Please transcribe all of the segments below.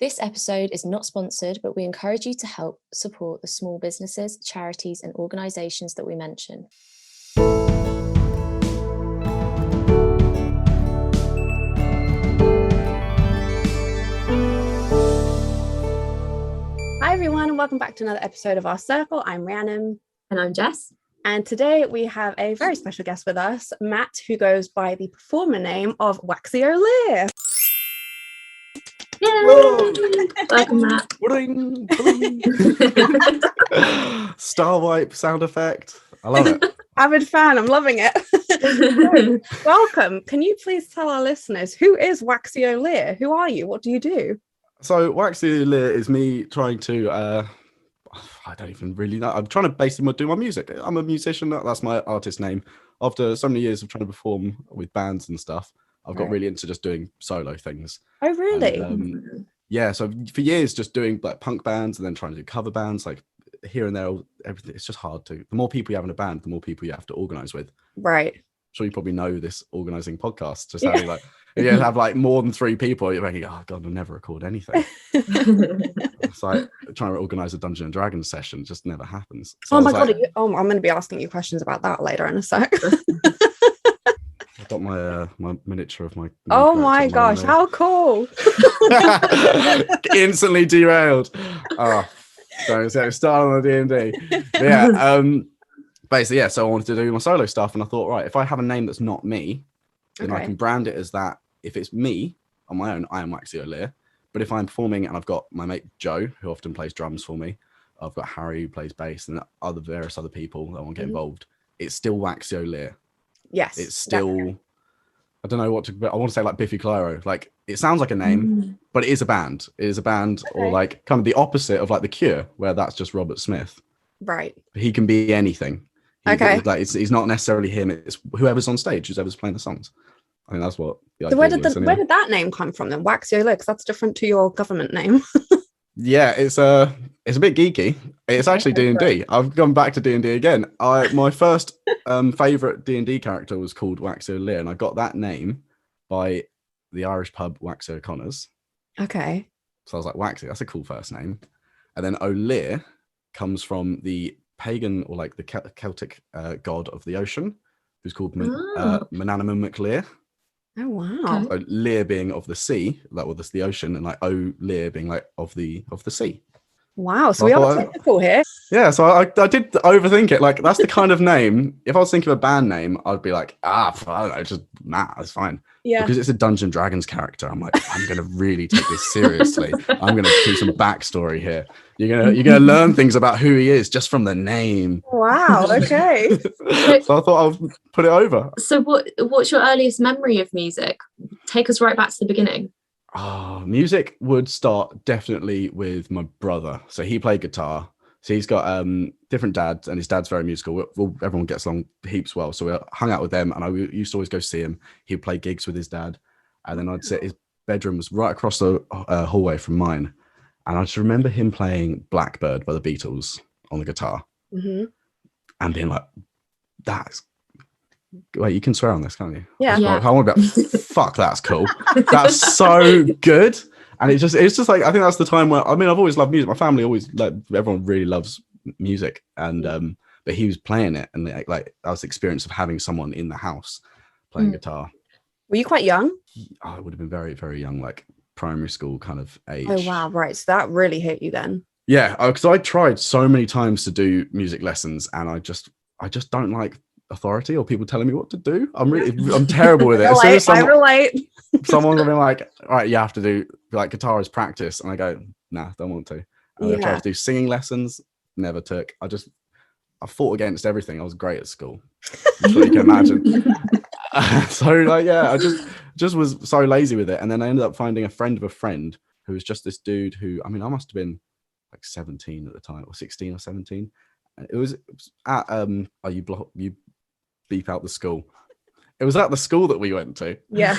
This episode is not sponsored, but we encourage you to help support the small businesses, charities, and organisations that we mention. Hi everyone, and welcome back to another episode of Our Circle. I'm Rhiannon. And I'm Jess. And today we have a very special guest with us, Matt, who goes by the performer name of Waxy OLir. Yay! Welcome, Matt. Bling, bling. Star wipe sound effect. I love it. Avid fan, I'm loving it. So, welcome. Can you please tell our listeners, who is Waxy OLir? Who are you? What do you do? So Waxy OLir is me trying to, I don't even really know. I'm trying to basically do my music. I'm a musician. That's my artist name. After so many years of trying to perform with bands and stuff, I've got really into just doing solo things. Oh, really? And, yeah, so for years just doing like punk bands and then trying to do cover bands, like here and there, everything. It's just hard to. The more people you have in a band, the more people you have to organize with. Right. Sure, you probably know this organizing podcast. Just having like, if you have like more than 3 people, you're thinking, oh god, I'll never record anything. It's like trying to organize a Dungeons and Dragons session, just never happens. So oh my god! I'm going to be asking you questions about that later in a sec. I've got my my miniature of my. Oh my gosh! How cool! Instantly derailed. Oh, so start on the D&D. Yeah. Basically, yeah. So I wanted to do my solo stuff, and I thought, right, if I have a name that's not me, then I can brand it as that. If it's me on my own, I am Waxy OLir. But if I'm performing and I've got my mate Joe, who often plays drums for me, I've got Harry who plays bass, and various other people that want to get involved, it's still Waxy OLir. Yes. It's still, definitely. I don't know what to, I want to say like Biffy Clyro. Like it sounds like a name, but it is a band. It is a band, or like kind of the opposite of like The Cure, where that's just Robert Smith. Right. He can be anything. Okay. Like it's not necessarily him. It's whoever's on stage, whoever's playing the songs. I think that's what. So where did that name come from then? Waxy OLir, because that's different to your government name. Yeah, it's a bit geeky. It's actually D&D. I've gone back to D&D again. My first favorite D&D character was called Waxy OLir, and I got that name by the Irish pub Waxy O'Connor's. Okay. So I was like, Waxy, that's a cool first name. And then OLir comes from the pagan, or like the Celtic god of the ocean, who's called Manannum MacLir. Oh wow! So Lear being of the sea, like the ocean, and like OLir being like of the sea. Wow! So we are technical here. Yeah, so I did overthink it. Like that's the kind of name. If I was thinking of a band name, I'd be like, I don't know, just Matt. That's fine. Yeah. Because it's a Dungeons and Dragons character. I'm like, I'm gonna really take this seriously. I'm gonna do some backstory here. You're gonna learn things about who he is just from the name. Wow. Okay. So I thought I'll put it over. So what's your earliest memory of music? Take us right back to the beginning. Oh, music would start definitely with my brother. So he played guitar. So he's got different dads, and his dad's very musical. Everyone gets along heaps well. So we hung out with them, and I used to always go see him. He'd play gigs with his dad, and then I'd sit. His bedroom was right across the hallway from mine, and I just remember him playing Blackbird by the Beatles on the guitar, and being like, "That's." Wait, you can swear on this, can't you? Yeah. I want to be like, fuck, that's cool. That's so good. And it's just like, I think that's the time where, I mean, I've always loved music. My family always, like, everyone really loves music. And, but he was playing it. And like, that was the experience of having someone in the house playing guitar. Were you quite young? I would have been very, very young, like primary school kind of age. Oh, wow. Right. So that really hit you then. Yeah. Because I tried so many times to do music lessons, and I just don't like authority or people telling me what to do. I'm terrible with it. I relate. Someone's been like, all right, you have to do like guitar as practice, and I go, nah, don't want to. And I tried to do singing lessons, never took. I fought against everything. I was great at school. I'm sure you can imagine. So like, yeah, I just was so lazy with it. And then I ended up finding a friend of a friend who was just this dude who, I mean, I must have been like 17 at the time, or 16 or 17. It was at you beep out the school. It was at the school that we went to. Yeah.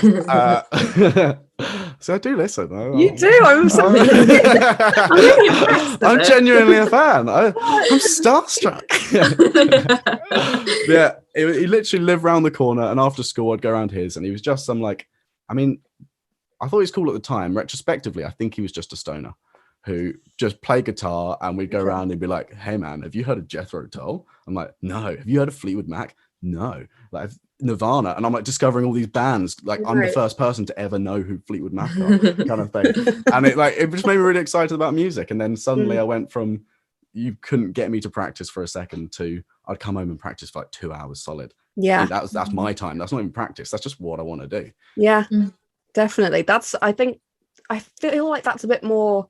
So I do listen though. You do. I'm really impressed. I'm genuinely a fan. I'm starstruck. Yeah, he literally lived around the corner, and after school I'd go around his, and he was just some like, I mean, I thought he was cool at the time. Retrospectively, I think he was just a stoner who just played guitar, and we'd go around and be like, hey man, have you heard of Jethro Tull? I'm like, no. Have you heard of Fleetwood Mac? No. Like Nirvana. And I'm like discovering all these bands. Like I'm the first person to ever know who Fleetwood Mac are, kind of thing. And it just made me really excited about music. And then suddenly I went from, you couldn't get me to practice for a second, to I'd come home and practice for like 2 hours solid. Yeah. And that's my time. That's not even practice. That's just what I want to do. Yeah, definitely. I feel like that's a bit more,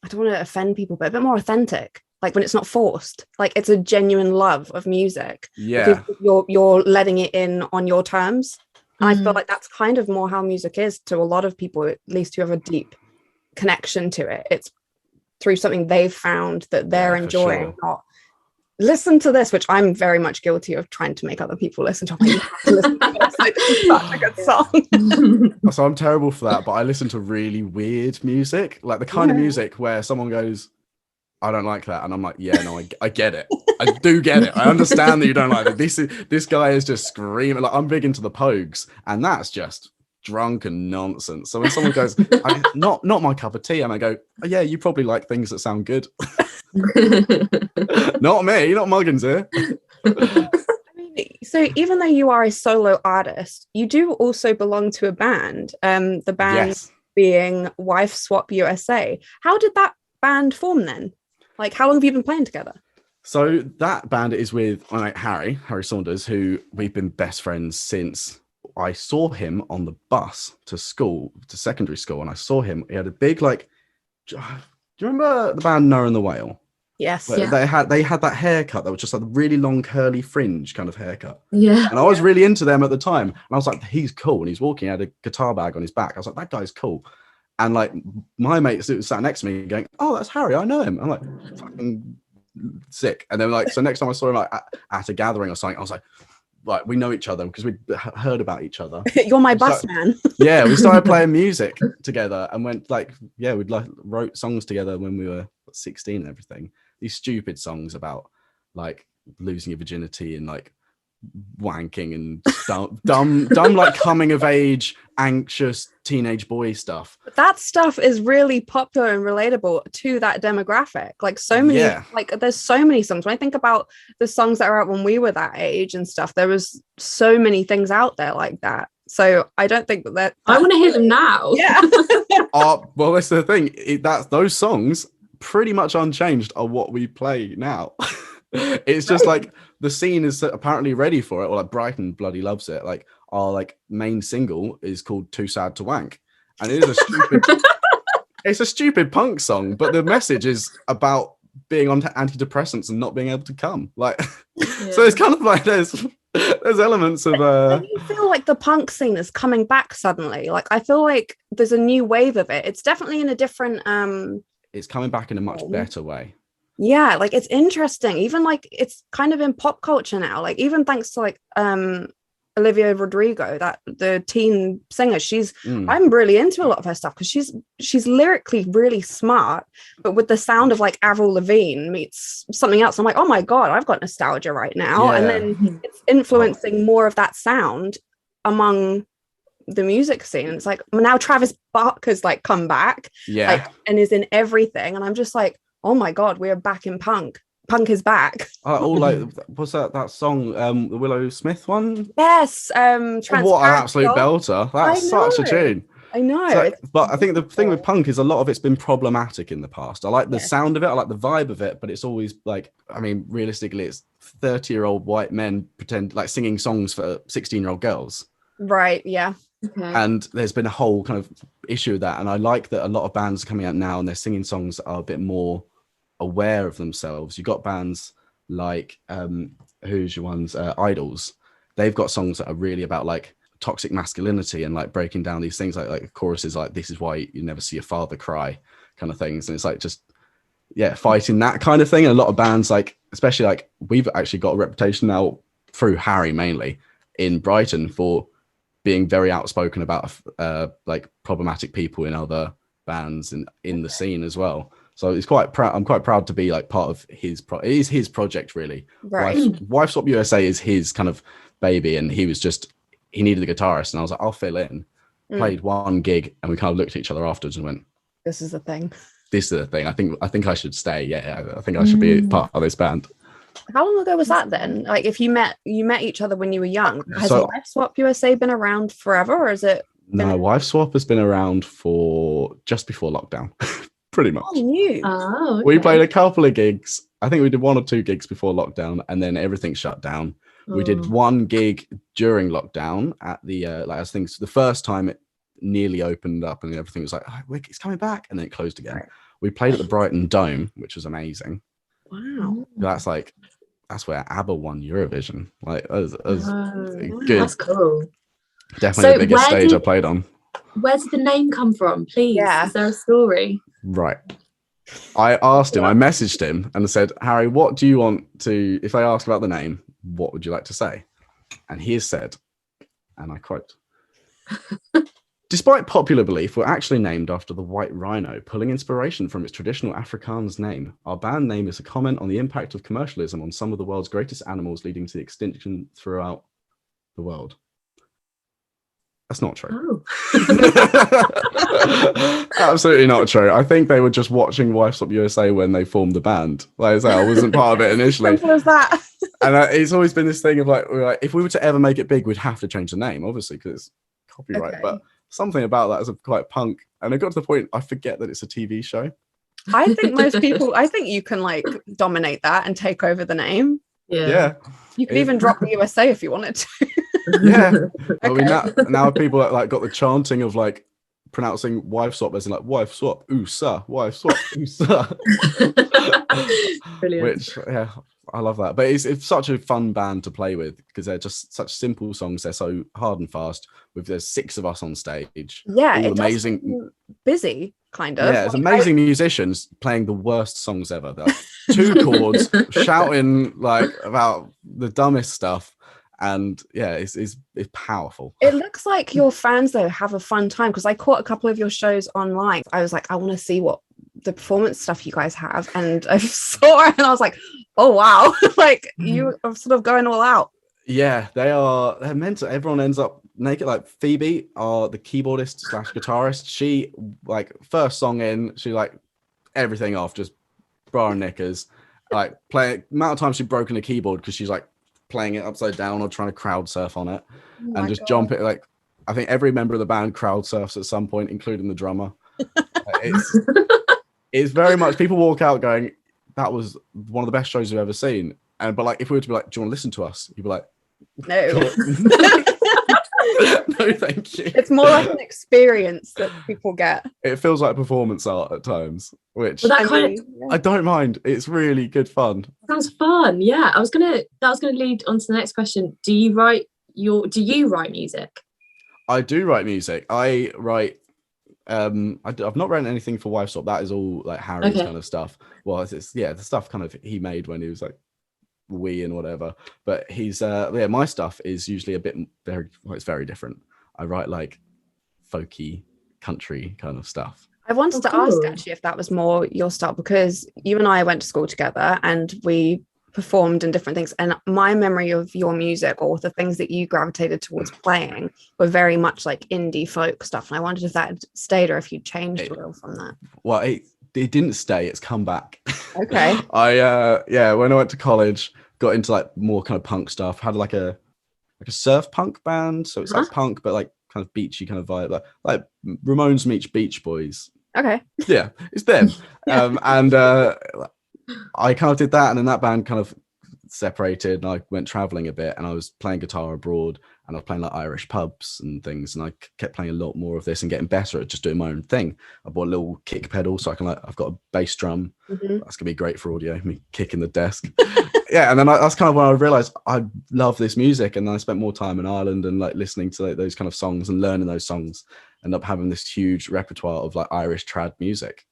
I don't want to offend people, but a bit more authentic. Like when it's not forced, like it's a genuine love of music. Yeah. You're letting it in on your terms. And I feel like that's kind of more how music is to a lot of people, at least who have a deep connection to it. It's through something they've found that they're enjoying. Not listen to this, which I'm very much guilty of trying to make other people listen to. You have to listen to this. Like, this is such a good song. So I'm terrible for that, but I listen to really weird music, like the kind of music where someone goes, I don't like that, and I'm like, yeah, no, I get it. I do get it. I understand that you don't like it. This guy is just screaming. Like I'm big into the Pogues, and that's just drunken nonsense. So when someone goes, not my cup of tea, and I go, oh, yeah, you probably like things that sound good. Not me, not Muggins here. So even though you are a solo artist, you do also belong to a band. The band being Wife Swap USA. How did that band form then? Like, how long have you been playing together? So that band is with Harry Saunders, who we've been best friends since I saw him on the bus to secondary school. And I saw him, he had a big, like, do you remember the band Noah and the Whale? Yes. They had that haircut that was just like a really long curly fringe kind of haircut. Yeah. And I was really into them at the time. And I was like, he's cool. And he's walking, he had a guitar bag on his back. I was like, that guy's cool. And like my mate sat next to me going, oh, that's Harry, I know him. I'm like, fucking sick. And then like, so next time I saw him like at a gathering or something, I was like, we know each other because we'd heard about each other. You're my bus man. Yeah, we started playing music together and went we'd wrote songs together when we were 16 and everything. These stupid songs about like losing your virginity and like wanking and dumb like coming of age, anxious teenage boy stuff. But that stuff is really popular and relatable to that demographic. Like so many, like there's so many songs. When I think about the songs that are out when we were that age and stuff, there was so many things out there like that. So I don't think that I want to hear them now. Yeah. Well, that's the thing. Those songs pretty much unchanged are what we play now. It's just like the scene is apparently ready for it, or like Brighton bloody loves it. Like our like main single is called Too Sad to Wank, and it is it's a stupid punk song, but the message is about being on antidepressants and not being able to come. Like so it's kind of like there's elements of Do you feel like the punk scene is coming back suddenly? Like I feel like there's a new wave of it. It's definitely in a different it's coming back in a much better way. Yeah, like it's interesting. Even like it's kind of in pop culture now. Like even thanks to like Olivia Rodrigo, the teen singer, I'm really into a lot of her stuff because she's lyrically really smart, but with the sound of like Avril Lavigne meets something else, I'm like, oh my god, I've got nostalgia right now. And then it's influencing more of that sound among the music scene. And it's like now Travis Barker has like come back, and is in everything, and I'm just like, oh my god, we're back in punk. Punk is back. What's that song? The Willow Smith one? Yes. What an absolute belter. That's such a tune. I know. So, but I think the thing with punk is a lot of it's been problematic in the past. I like the sound of it, I like the vibe of it, but it's always like, I mean, realistically, it's 30-year-old white men pretend like singing songs for 16-year-old girls. Right, yeah. Okay. And there's been a whole kind of issue with that. And I like that a lot of bands are coming out now and they're singing songs that are a bit more aware of themselves. You got bands like who's your ones, Idols. They've got songs that are really about like toxic masculinity and like breaking down these things, like choruses like "This is why you never see your father cry" kind of things. And it's like just fighting that kind of thing. And a lot of bands, like especially like we've actually got a reputation now through Harry mainly in Brighton for being very outspoken about like problematic people in other bands and in the scene as well. So it's quite proud. I'm quite proud to be like part of his. It is his project, really. Right. Wife Swap USA is his kind of baby, and he needed a guitarist, and I was like, I'll fill in. played one gig, and we kind of looked at each other afterwards and went, This is the thing. this is the thing. I think I should stay. Yeah, I think I should be part of this band. How long ago was that then? Like, if you met each other when you were young, has Wife Swap USA been around forever, or is it? No, Wife Swap has been around for just before lockdown, pretty much. Oh, new. Oh, okay. We played a couple of gigs. I think we did 1 or 2 gigs before lockdown, and then everything shut down. We did 1 gig during lockdown at the I think the first time it nearly opened up and everything was like, oh, it's coming back, and then it closed again. We played at the Brighton Dome, which was amazing. Wow. That's where ABBA won Eurovision. Like, good. That's cool. Definitely the biggest stage I played on. Where did the name come from, please? Yeah. Is there a story? Right. I asked him, I messaged him and said, Harry, what do you want to, if I ask about the name, what would you like to say? And he has said, and I quote, despite popular belief, we're actually named after the white rhino, pulling inspiration from its traditional Afrikaans name. Our band name is a comment on the impact of commercialism on some of the world's greatest animals, leading to extinction throughout the world. That's not true. Oh. Absolutely not true. I think they were just watching Wife Swap USA when they formed the band. Like I say, I wasn't part of it initially. Simple as that. And it's always been this thing of like, if we were to ever make it big, we'd have to change the name, obviously, because it's copyright. Okay. But something about that is quite punk. And it got to the point I forget that it's a TV show. I think most people, I think you can like dominate that and take over the name. Yeah. You could even drop the USA if you wanted to. Yeah. I Okay. mean, now people like got the chanting of like pronouncing wife swap as in like wife swap, ooh, sir, wife swap, ooh, sir. Brilliant. Which, yeah, I love that. But it's such a fun band to play with because they're just such simple songs. They're so hard and fast. There's 6 of us on stage. Yeah, all it amazing. does busy, kind of. Yeah, it's amazing musicians playing the worst songs ever. They're 2 chords, shouting like about the dumbest stuff. And yeah, it's powerful. It looks like your fans though have a fun time because I caught a couple of your shows online. I was like, I want to see what the performance stuff you guys have, and I saw it and I was like, oh wow, like you are sort of going all out. Yeah, they're meant to. Everyone ends up naked. Like Phoebe, the keyboardist / guitarist. She like first song in, she like everything off, just bra and knickers. Like amount of times she'd broken a keyboard because she's like playing it upside down or trying to crowd surf on it and just jump it. Like I think every member of the band crowd surfs at some point, including the drummer. It's very much people walk out going, that was one of the best shows you've ever seen. But like if we were to be like, do you want to listen to us? You'd be like, No. no, thank you. It's more like an experience that people get. It feels like performance art at times, which Well, that I don't mind. It's really good fun. sounds fun. Yeah, that was gonna lead on to the next question. Do you write music? I do write music. I write. I've not written anything for Wife Swap. That is all like Harry's kind of stuff. Well, it's the stuff kind of he made when he was like wee and whatever. But he's my stuff is usually it's very different. I write like folky country kind of stuff. I wanted to ask actually if that was more your style, because you and I went to school together and we performed in different things, and my memory of your music or the things that you gravitated towards playing were very much like indie folk stuff, and I wondered if that had stayed or if you changed a little from that. Well, it didn't stay, it's come back. Okay. I when I went to college, got into like more kind of punk stuff, had like a surf punk band, so it's like punk but like kind of beachy kind of vibe, like Ramones meets Beach Boys. Okay. Yeah, it's them. Yeah. And I kind of did that, and then that band kind of separated, and I went traveling a bit, and I was playing guitar abroad, and I was playing like Irish pubs and things, and I kept playing a lot more of this and getting better at just doing my own thing. I bought a little kick pedal, so I can I've got a bass drum. That's gonna be great for audio, me kicking the desk. Yeah, and then that's kind of when I realized I love this music, and then I spent more time in Ireland and like listening to like, those kind of songs and learning those songs, end up having this huge repertoire of like Irish trad music.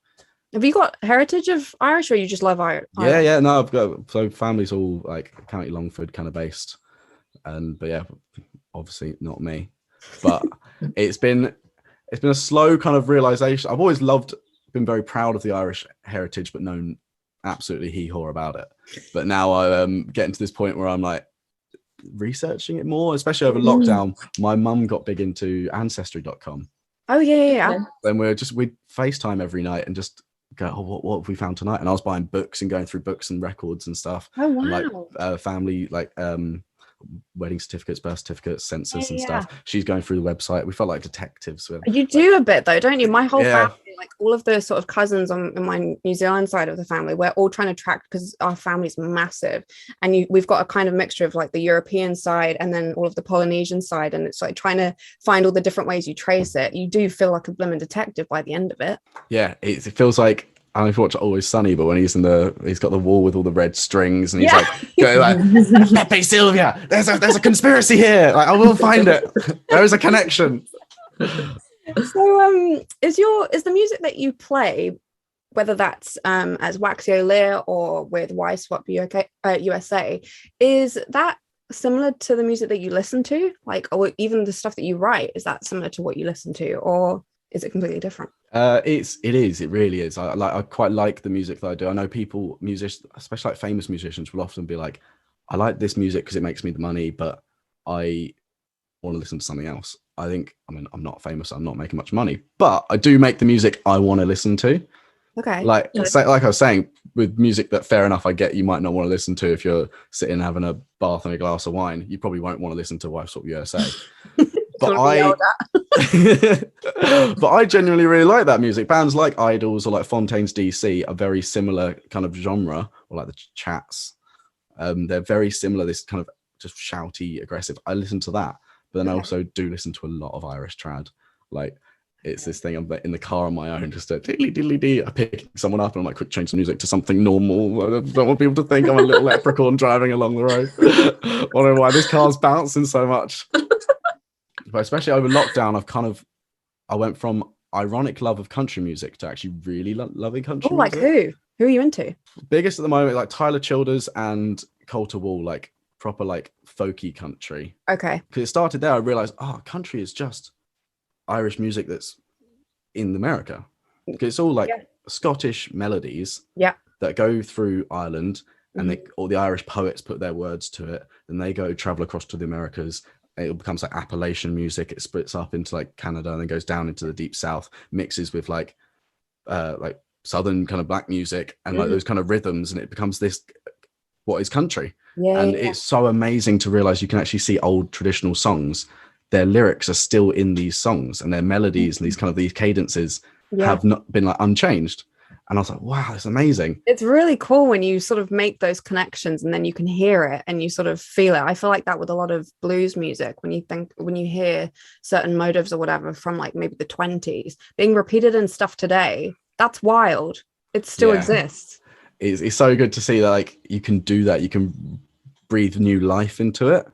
Have you got heritage of Irish, or you just love Irish? Yeah, no, I've got, so family's all like County Longford kind of based, but yeah, obviously not me, but it's been a slow kind of realization. I've always been very proud of the Irish heritage, but known absolutely hee-haw about it. But now I'm getting to this point where I'm like, researching it more, especially over lockdown. My mum got big into ancestry.com. Oh yeah. Then we'd FaceTime every night and just go, oh, what have we found tonight? And I was buying books and going through books and records and stuff. Oh wow. And like family, like wedding certificates, birth certificates, census and stuff. She's going through the website. We felt like detectives. You do a bit though, don't you? My whole family, like all of the sort of cousins on my New Zealand side of the family, we're all trying to track, because our family's massive, and we've got a kind of mixture of like the European side and then all of the Polynesian side, and it's like trying to find all the different ways you trace it. You do feel like a blooming detective by the end of it. Yeah, it feels like, I don't know if you watch Always Sunny, but when he's got the wall with all the red strings, and he's like Pepe Sylvia, there's a conspiracy here. Like, I will find it. There is a connection. So, is the music that you play, whether that's as Waxy OLir or with Y Swap USA, is that similar to the music that you listen to, like, or even the stuff that you write? Is that similar to what you listen to, or is it completely different? It really is. I quite like the music that I do. I know musicians, especially like famous musicians, will often be like, I like this music because it makes me the money, but I want to listen to something else. I'm not famous, I'm not making much money, but I do make the music I want to listen to. Okay. Like I was saying, with music that, fair enough, I get you might not want to listen to if you're sitting having a bath and a glass of wine. You probably won't want to listen to Waxy USA. But I genuinely really like that music. Bands like Idols or like Fontaines DC are very similar kind of genre, or like the Chats. They're very similar, this kind of just shouty, aggressive. I listen to that, but then I also do listen to a lot of Irish trad. Like, it's this thing, I'm in the car on my own, just a diddly diddly dee. I pick someone up and I'm like, quick, change the music to something normal. I don't want people to think I'm a little leprechaun driving along the road. I don't know why this car's bouncing so much. But especially over lockdown, I went from ironic love of country music to actually really loving country music. Like who? Who are you into? Biggest at the moment, like Tyler Childers and Coulter Wall, like proper like folky country. Okay. Because it started there, I realized, country is just Irish music that's in America. Because it's all like Scottish melodies that go through Ireland, and all the Irish poets put their words to it, and they travel across to the Americas. It becomes like Appalachian music. It splits up into like Canada and then goes down into the deep south, mixes with like southern kind of black music and like those kind of rhythms, and it becomes this what is country. It's so amazing to realize you can actually see old traditional songs, their lyrics are still in these songs, and their melodies and these cadences have not been like unchanged. And I was like, wow, it's amazing. It's really cool when you sort of make those connections and then you can hear it and you sort of feel it. I feel like that with a lot of blues music, when you hear certain motives or whatever from like maybe the 20s being repeated in stuff today, that's wild. It still exists. It's so good to see that like you can do that. You can breathe new life into it.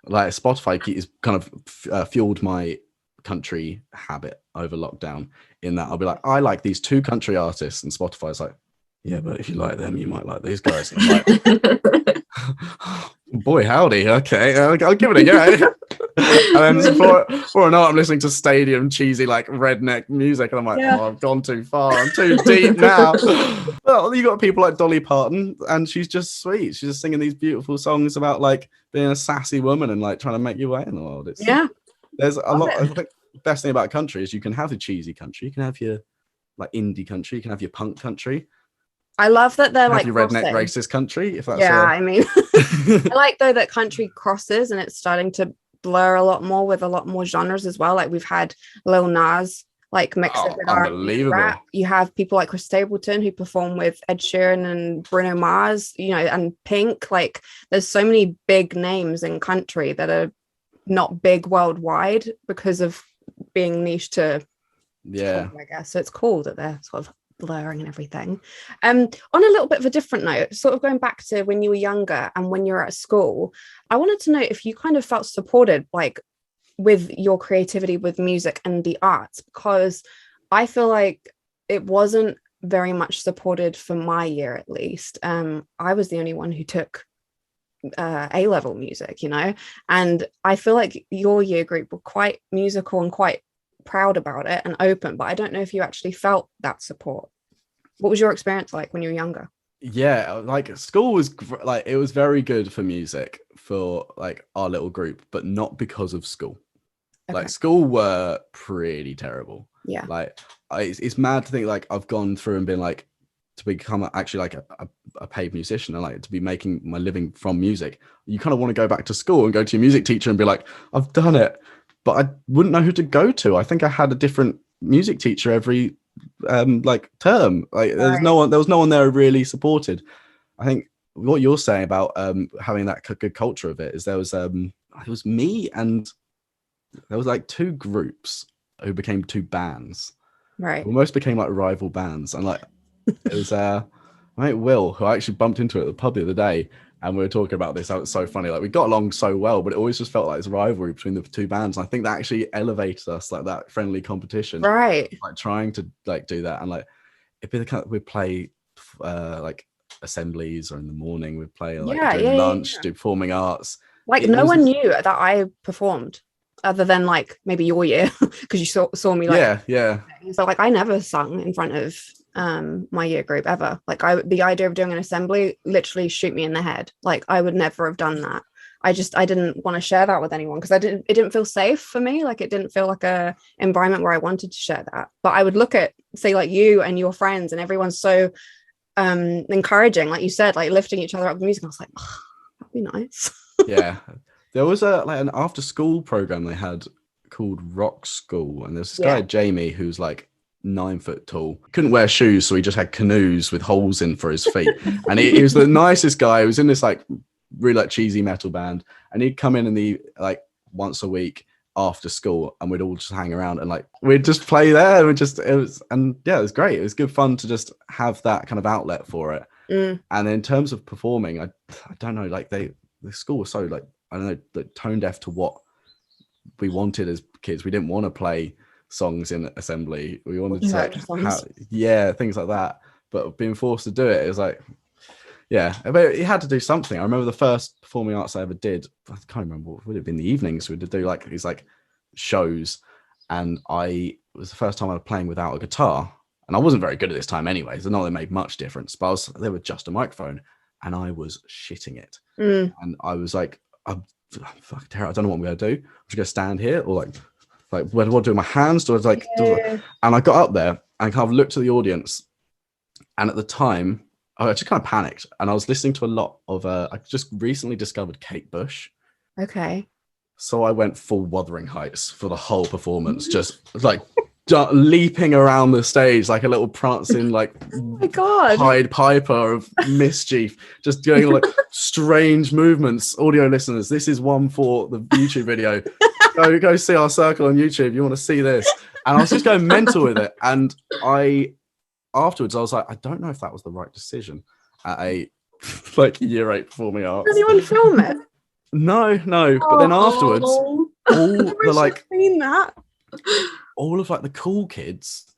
Like Spotify is kind of fueled my country habit over lockdown, in that I'll be like, I like these two country artists, and Spotify's like, yeah, but if you like them, you might like these guys. And I'm like, boy, howdy, okay, I'll give it a go. And then for an art, I'm listening to stadium cheesy like redneck music, and I'm like, I've gone too far, I'm too deep now. Well, you got people like Dolly Parton, and she's just sweet. She's just singing these beautiful songs about like being a sassy woman and like trying to make your way in the world. There's a lot. I think the best thing about country is you can have the cheesy country, you can have your like indie country, you can have your punk country. I love that they're like your redneck racist country. If that's I mean, I like though that country crosses and it's starting to blur a lot more with a lot more genres as well. Like we've had Lil Nas like mix it with unbelievable rap. You have people like Chris Stapleton who perform with Ed Sheeran and Bruno Mars, and Pink. Like there's so many big names in country that are not big worldwide because of being niche to I guess. So it's cool that they're sort of blurring and everything. On a little bit of a different note, sort of going back to when you were younger and when you were at school, I wanted to know if you kind of felt supported like with your creativity with music and the arts, because I feel like it wasn't very much supported for my year at least. I was the only one who took A-level music, and I feel like your year group were quite musical and quite proud about it and open, but I don't know if you actually felt that support. What was your experience like when you were younger? Yeah, like school was like it was very good for music for like our little group, but not because of school. Okay. Like school were pretty terrible. Yeah. Like it's mad to think like I've gone through and been like to become actually like a paid musician and like to be making my living from music. You kind of want to go back to school and go to your music teacher and be like, I've done it, but I wouldn't know who to go to. I think I had a different music teacher every like term. Like there was no one there who really supported. I think what you're saying about having that good culture of it is there was it was me and there was like two groups who became two bands. Right. Almost became like rival bands. And like it was my mate Will, who I actually bumped into at the pub the other day, and we were talking about this. It was so funny. Like we got along so well, but it always just felt like this rivalry between the two bands. And I think that actually elevated us, like that friendly competition. Right. Like trying to like do that. And like it'd be the kind of, we'd play like assemblies, or in the morning we'd play like during lunch, do performing arts. Like no one knew that I performed other than like maybe your year, because you saw me like so like I never sung in front of my year group ever. Like the idea of doing an assembly literally shoot me in the head. Like I would never have done that. I didn't want to share that with anyone because it didn't feel safe for me. Like it didn't feel like a environment where I wanted to share that. But I would look at say like you and your friends and everyone's so encouraging, like you said, like lifting each other up with music. I was like, oh, that'd be nice. Yeah. There was like an after school program they had called Rock School, and there's this guy Jamie who's like 9 foot tall, couldn't wear shoes, so he just had canoes with holes in for his feet. And he was the nicest guy. He was in this like really like cheesy metal band, and he'd come in the like once a week after school, and we'd all just hang around and like we'd just play there, and it was great. It was good fun to just have that kind of outlet for it. And in terms of performing, I don't know, like the school was so like, I don't know, like tone deaf to what we wanted as kids. We didn't want to play songs in assembly. We wanted to like things like that. But being forced to do it is like, but you had to do something. I remember the first performing arts I ever did. I can't remember, what would it have been, the evenings. We'd do like these like shows, and it was the first time I was playing without a guitar, and I wasn't very good at this time anyway, so not that it made much difference. But there was just a microphone, and I was shitting it, and I was like, I'm fucking terrible. I don't know what I'm going to do. I'm just going to stand here, or like what do I do with my hands? Do I like? And I got up there and kind of looked at the audience, and at the time, I just kind of panicked, and I was listening to a lot of. I just recently discovered Kate Bush. Okay. So I went full Wuthering Heights for the whole performance, just like leaping around the stage like a little prancing like oh my God. Pied Piper of mischief, just doing like strange movements. Audio listeners, this is one for the YouTube video. Go see our circle on YouTube. You want to see this? And I was just going mental with it. And afterwards I was like, I don't know if that was the right decision at a like year 8 performing arts. Did anyone film it? No. But then afterwards, all the like seen that. all of like the cool kids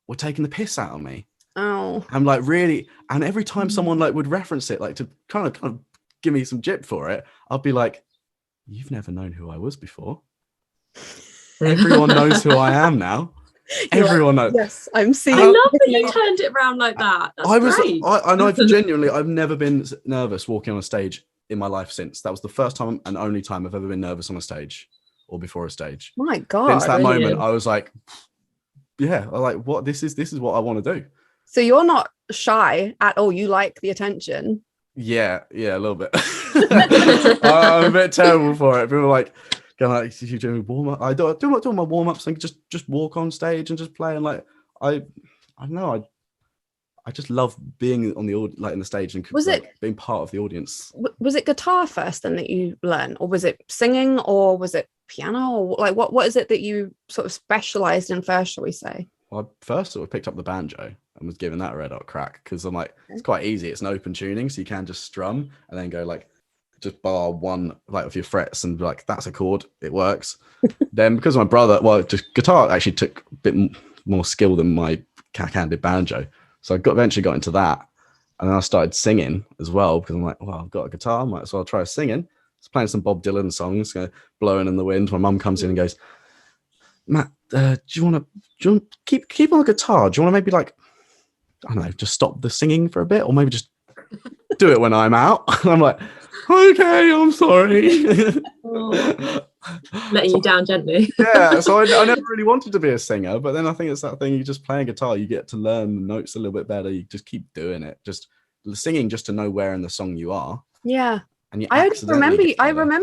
were taking the piss out of me. Oh. I'm like really, and every time someone like would reference it, like to kind of give me some jip for it, I'll be like, you've never known who I was before. Everyone knows who I am now. Everyone knows. Yes, I'm seeing. I love that you turned it around like that. That's great. I've never been nervous walking on a stage in my life since. That was the first time and only time I've ever been nervous on a stage or before a stage. My God. Since that moment, I was like, I like what this is what I want to do. So you're not shy at all. You like the attention. Yeah, a little bit. I'm a bit terrible for it. People are like, you doing warm up? I do my warm ups and just walk on stage and just play. And like, I don't know. I just love being on the like in the stage and being part of the audience. Was it guitar first then that you learned, or was it singing, or was it piano, or like what is it that you sort of specialized in first, shall we say? Well, I first sort of picked up the banjo and was given that a red hot crack because I'm like, it's quite easy. It's an open tuning, so you can just strum and then go like just bar one like with your frets and be like, that's a chord, it works. Then because my brother, just guitar actually took a bit more skill than my can did banjo. So I eventually got into that, and then I started singing as well because I'm like, well, I've got a guitar, I might as well try singing. I was playing some Bob Dylan songs, Blowing in the Wind. My mum comes in and goes, Matt, do you want to keep on the guitar? Do you want to maybe like, I don't know, just stop the singing for a bit, or maybe just do it when I'm out. I'm like, okay, I'm sorry. Letting you down gently. Yeah, so I never really wanted to be a singer, but then I think it's that thing, you just playing guitar, you get to learn the notes a little bit better, you just keep doing it, just singing just to know where in the song you are. Yeah. And I remember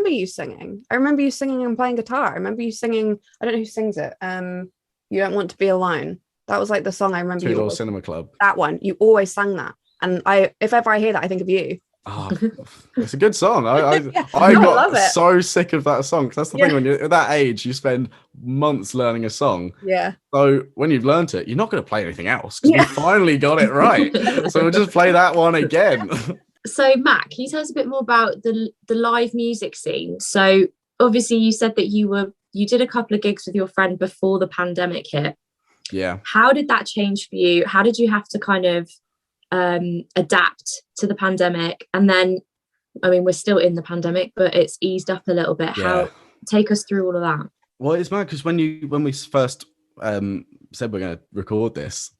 you singing. I remember you singing and playing guitar. I remember you singing, I don't know who sings it. You Don't Want to Be Alone. That was like the song I remember. Two Door Cinema Club. That one. You always sang that. And if ever I hear that, I think of you. Oh, it's a good song. I love it. So sick of that song, because that's the thing, when you're at that age, you spend months learning a song. Yeah. So when you've learned it, you're not going to play anything else, because you finally got it right. So we'll just play that one again. So Matt, can you tell us a bit more about the live music scene? So obviously you said that you did a couple of gigs with your friend before the pandemic hit. Yeah. How did that change for you? How did you have to kind of adapt to the pandemic? And then, I mean, we're still in the pandemic, but it's eased up a little bit. Yeah. Take us through all of that. Well, it's mad, because when we first said we're going to record this,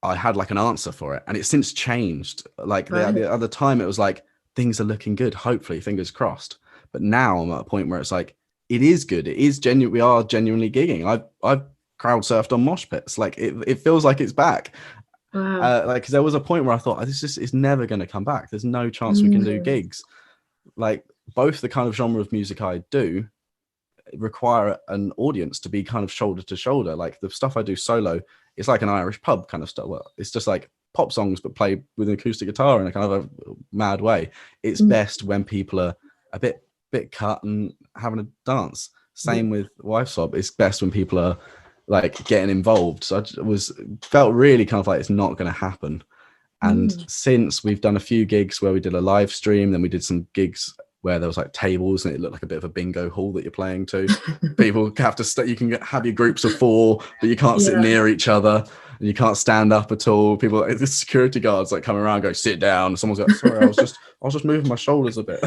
I had like an answer for it, and it's since changed. Like at the time, it was like, things are looking good, hopefully, fingers crossed. But now I'm at a point where it's like, it is good. It is genuine. We are genuinely gigging. I've crowd surfed on mosh pits. Like it feels like it's back. Wow. Like, 'cause there was a point where I thought, this is never going to come back. There's no chance we can do gigs. Like, both the kind of genre of music I do require an audience to be kind of shoulder to shoulder. Like the stuff I do solo, it's like an Irish pub kind of stuff. Well, it's just like pop songs, but played with an acoustic guitar in a kind of a mad way. It's best when people are a bit cut and having a dance. Same with Wife Swap. It's best when people are like getting involved. So I felt really kind of like it's not going to happen. And since we've done a few gigs where we did a live stream, then we did some gigs where there was like tables and it looked like a bit of a bingo hall that you're playing to. People have to you can have your groups of 4, but you can't sit near each other, and you can't stand up at all. People, the security guards like come around, go sit down. Someone's like, sorry, I was just moving my shoulders a bit.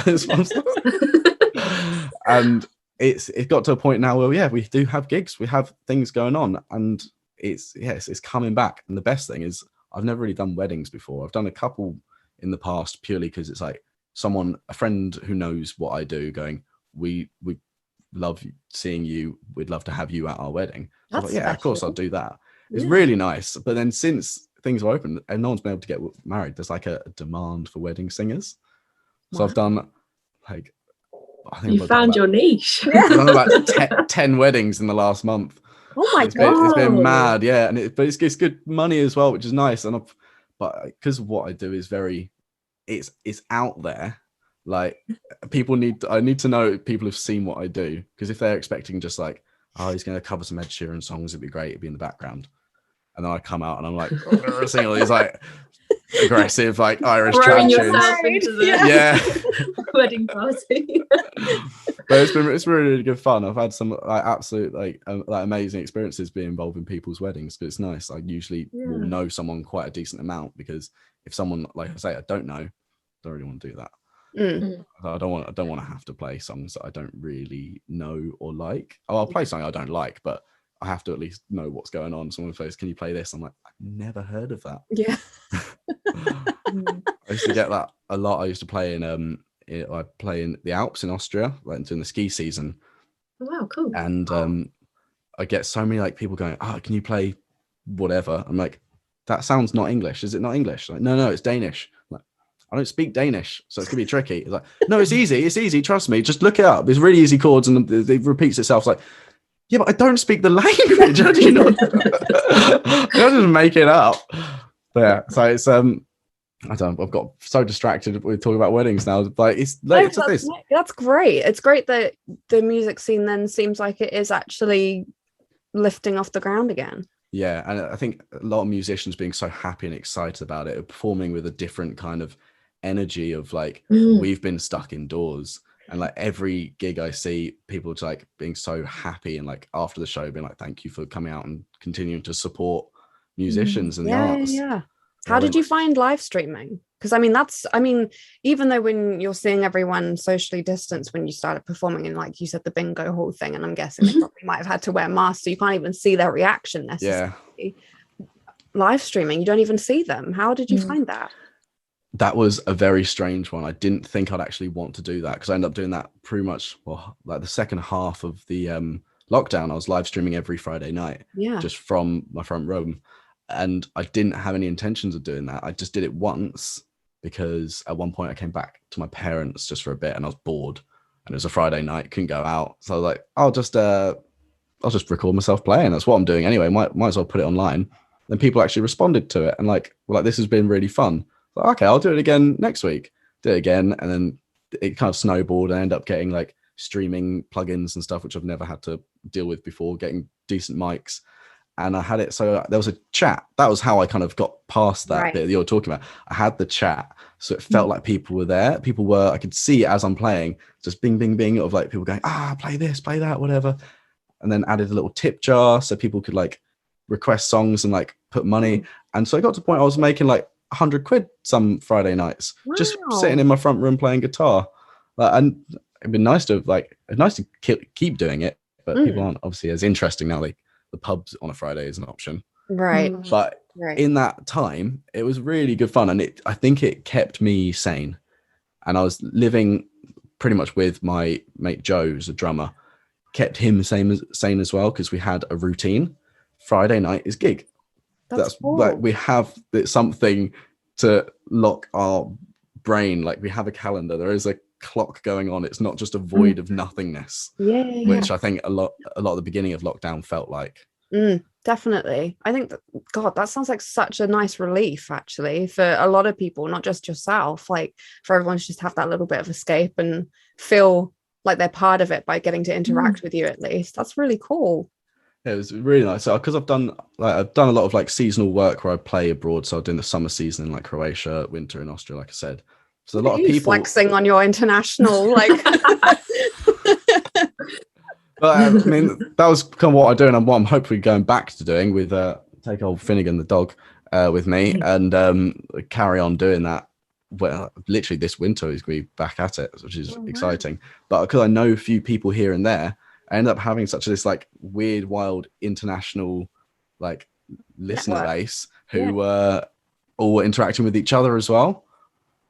And it got to a point now where we do have gigs, we have things going on, and it's coming back. And the best thing is, I've never really done weddings before. I've done a couple in the past purely because it's like a friend who knows what I do going, we love seeing you, we'd love to have you at our wedding. I was like, yeah, of course I'll do that. It's really nice. But then since things are open and no one's been able to get married, there's like a demand for wedding singers. So I've done like, I think you found your niche. I've done about 10 weddings in the last month. Oh my God. It's been mad, yeah. And it's good money as well, which is nice. And but because what I do is it's out there. Like I need to know people have seen what I do, because if they're expecting just like, oh, he's going to cover some Ed Sheeran songs, it'd be great, it'd be in the background, and then I come out and I'm like, I'm going to sing all these like aggressive like Irish trap tunes. Wedding party. But it's been really good fun. I've had some like absolute like amazing experiences being involved in people's weddings, but it's nice. I usually will know someone quite a decent amount, because if someone, like I say, I don't know, I don't really want to do that. I don't want to have to play songs that I don't really know or like. Oh, I'll play something I don't like, but I have to at least know what's going on. Someone says, "Can you play this?" I'm like, I've never heard of that. Yeah. I used to get that a lot. I used to play I play in the Alps in Austria, like during the ski season. Oh, wow, cool. And I get so many like people going, "Oh, can you play whatever?" I'm like, that sounds not English. Is it not English? Like, no, it's Danish. I'm like, I don't speak Danish, so it's gonna be tricky. It's like, no, it's easy. It's easy. Trust me. Just look it up. There's really easy chords, and it repeats itself. It's like, yeah, but I don't speak the language. How do you not? I'll just make it up. But yeah, so it's I've got so distracted with talking about weddings now. But that's great. It's great that the music scene then seems like it is actually lifting off the ground again. Yeah, and I think a lot of musicians being so happy and excited about it are performing with a different kind of energy of like, we've been stuck indoors, and like every gig I see, people just like being so happy, and like after the show being like, thank you for coming out and continuing to support musicians and the arts. Yeah. How did you find live streaming? Because even though when you're seeing everyone socially distanced when you started performing, and like you said, the bingo hall thing, and I'm guessing they probably might have had to wear masks, so you can't even see their reaction necessarily. Live streaming, you don't even see them. How did you find that? That was a very strange one. I didn't think I'd actually want to do that because I ended up doing that pretty much, well, like the second half of the lockdown. I was live streaming every Friday night, just from my front room. And I didn't have any intentions of doing that. I just did it once because at one point I came back to my parents just for a bit and I was bored and it was a Friday night, couldn't go out. So I was like, I'll just record myself playing. That's what I'm doing anyway. Might as well put it online. Then people actually responded to it and like, this has been really fun. Like, okay, I'll do it again next week. Do it again. And then it kind of snowballed and I ended up getting like streaming plugins and stuff, which I've never had to deal with before, getting decent mics. And I had it. So there was a chat. That was how I kind of got past that bit that you're talking about. I had the chat. So it felt like people were there. I could see it as I'm playing, just bing, bing, bing of like people going, play this, play that, whatever. And then added a little tip jar so people could like request songs and like put money. And so I got to the point I was making like £100 some Friday nights, just sitting in my front room playing guitar. And it'd been nice to keep doing it, but people aren't obviously as interesting now. Like the pubs on a Friday is an option, right? But in that time, it was really good fun, and I think it kept me sane. And I was living pretty much with my mate Joe, who's a drummer, kept him sane as well because we had a routine. Friday night is gig. That's cool. Like we have something to lock our brain. Like we have a calendar. There is a clock going on. It's not just a void of nothingness. Which I think a lot of the beginning of lockdown felt like. Definitely. I think that sounds like such a nice relief actually for a lot of people, not just yourself, like for everyone to just have that little bit of escape and feel like they're part of it by getting to interact with you at least. That's really cool. Yeah, it was really nice. So because I've done a lot of like seasonal work where I play abroad. So I'm doing the summer season in like Croatia, winter in Austria, like I said. So a lot of people flexing on your international like. But I mean, that was kind of what I do, and what I'm hopefully going back to doing with take old Finnegan the dog with me and carry on doing that. Well, literally this winter he's going to be back at it, which is exciting. But because I know a few people here and there, I end up having this like weird, wild international like listener base who all interacting with each other as well.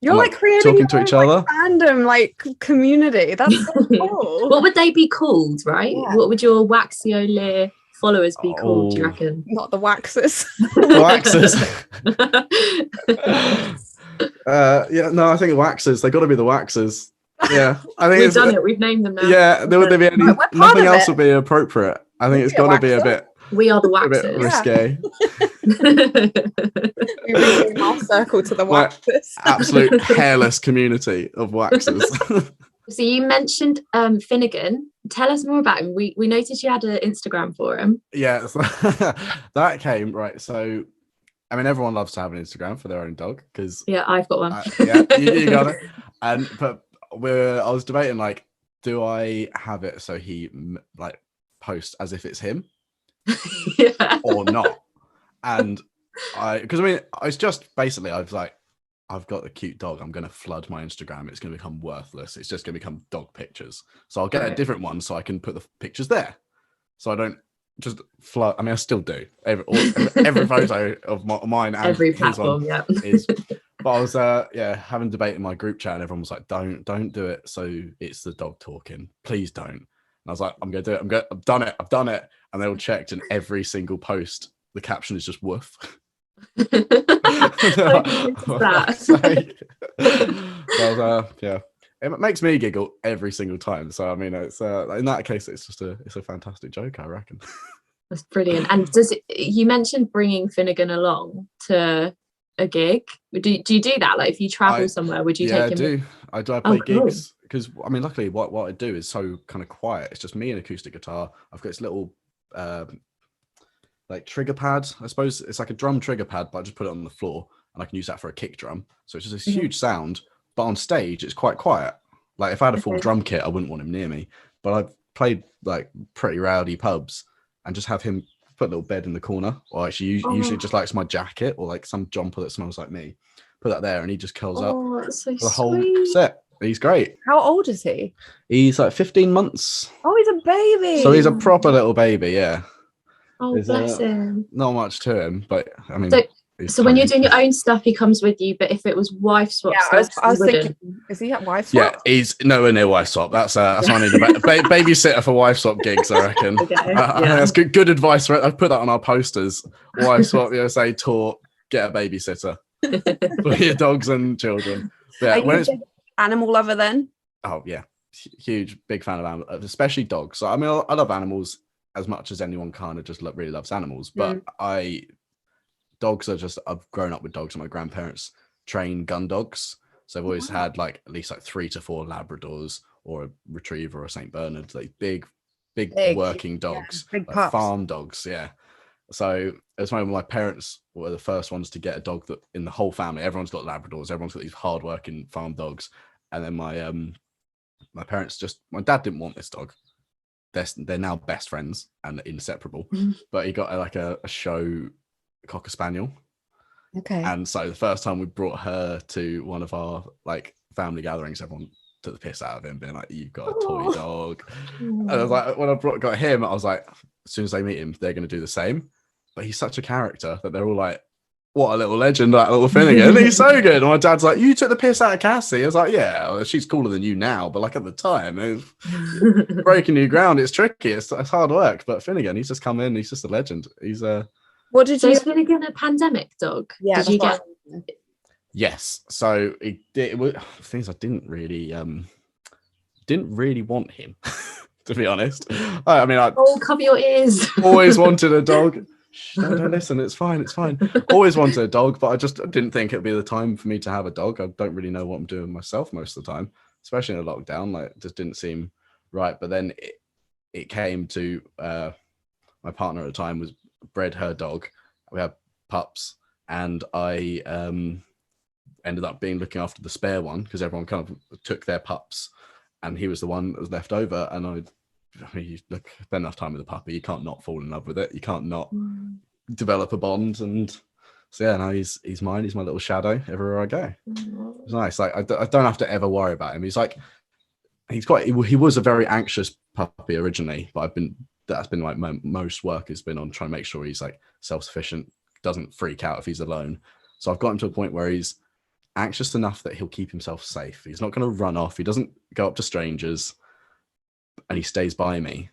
You're like creating talking to each other, random like community. That's so cool. What would they be called, right? Yeah. What would your Waxy OLir followers be called, do you reckon? Not the Waxys. Waxys. I think Waxys. They got to be the Waxys. Yeah, I think we've done it. We've named them now. Yeah, there would be nothing else would be appropriate. I think it's got to be a bit. We are the Waxys. A bit risque. We bring our circle to the Waxys. Absolute hairless community of Waxys. So you mentioned Finnegan. Tell us more about him. We noticed you had an Instagram for him. Yeah, so that came right. So, I mean, everyone loves to have an Instagram for their own dog because I've got one. You got it. But I was debating like, do I have it so he like posts as if it's him? Or not. And it's just basically I was like, I've got a cute dog, I'm going to flood my Instagram, it's going to become worthless, it's just going to become dog pictures, so I'll get a different one so I can put the pictures there, so I don't just flood. I mean, I still do every photo of mine and every platform is, but I was having a debate in my group chat and everyone was like, don't do it so it's the dog talking, please don't. And I was like, I'm gonna do it. I've done it. And they all checked, and every single post, the caption is just woof. It makes me giggle every single time. So I mean, it's in that case, it's a fantastic joke, I reckon. That's brilliant. And you mentioned bringing Finnegan along to a gig? Do you do that? Like if you travel somewhere, would you take him? I play gigs. Because I mean, luckily, what I do is so kind of quiet. It's just me and acoustic guitar. I've got this little like trigger pad. I suppose it's like a drum trigger pad, but I just put it on the floor, and I can use that for a kick drum. So it's just this huge sound. But on stage, it's quite quiet. Like if I had a full drum kit, I wouldn't want him near me. But I've played like pretty rowdy pubs, and just have him put a little bed in the corner, or actually usually just likes my jacket or like some jumper that smells like me. Put that there, and he just curls up the whole set. He's great. How old is he? He's like 15 months. Oh, he's a baby. So he's a proper little baby, yeah. Oh, bless him. Not much to him, but I mean... So So when you're doing your own stuff, he comes with you. But if it was wife swap stuff, I was thinking, is he at wife swap? Yeah, he's nowhere near wife swap. That's why I need a babysitter for wife swap gigs, I reckon. Okay, I think that's good advice. I've put that on our posters. Wife swap, USA tour, get a babysitter for your dogs and children. Yeah, Are you a big animal lover then? Oh yeah, huge, big fan of animals, especially dogs. So I mean, I love animals as much as anyone kind of just really loves animals, but dogs are just, I've grown up with dogs. My grandparents train gun dogs. So I've always had like at least like 3 to 4 Labradors or a Retriever or a St. Bernard, like big working dogs, big like farm dogs. Yeah. So it's funny when my parents were the first ones to get a dog that in the whole family, everyone's got Labradors, everyone's got these hardworking farm dogs. And then my parents my dad didn't want this dog. They're now best friends and inseparable, but he got a show Cocker Spaniel. Okay. And so the first time we brought her to one of our like family gatherings, everyone took the piss out of him, being like, "You've got a toy dog." And I was like, when I got him, I was like, as soon as they meet him, they're going to do the same. But he's such a character that they're all like, "What a little legend, that little Finnegan. He's so good." And my dad's like, "You took the piss out of Cassie." I was like, "Yeah, well, she's cooler than you now, but like at the time, it was breaking new ground. It's tricky. It's hard work." But Finnegan, he's just come in. He's just a legend. He's What did you? Is Finnegan a pandemic dog? Yeah. Did you get? Yes. So it was things I didn't really want him, to be honest. I mean, I cover your ears. always wanted a dog. Don't listen. It's fine. Always wanted a dog, but I just didn't think it'd be the time for me to have a dog. I don't really know what I'm doing myself most of the time, especially in a lockdown. Like, it just didn't seem right. But then it came to my partner at the time was bred her dog. We had pups, and I ended up looking after the spare one because everyone kind of took their pups, and he was the one that was left over. And I mean, you spend enough time with a puppy, you can't not fall in love with it. You can't not develop a bond. And so yeah, now he's mine. He's my little shadow everywhere I go. It's nice. Like I don't have to ever worry about him. He was a very anxious puppy originally, but that's been like my most work has been on trying to make sure he's like self-sufficient, doesn't freak out if he's alone. So I've gotten to a point where he's anxious enough that he'll keep himself safe. He's not going to run off. He doesn't go up to strangers, and he stays by me,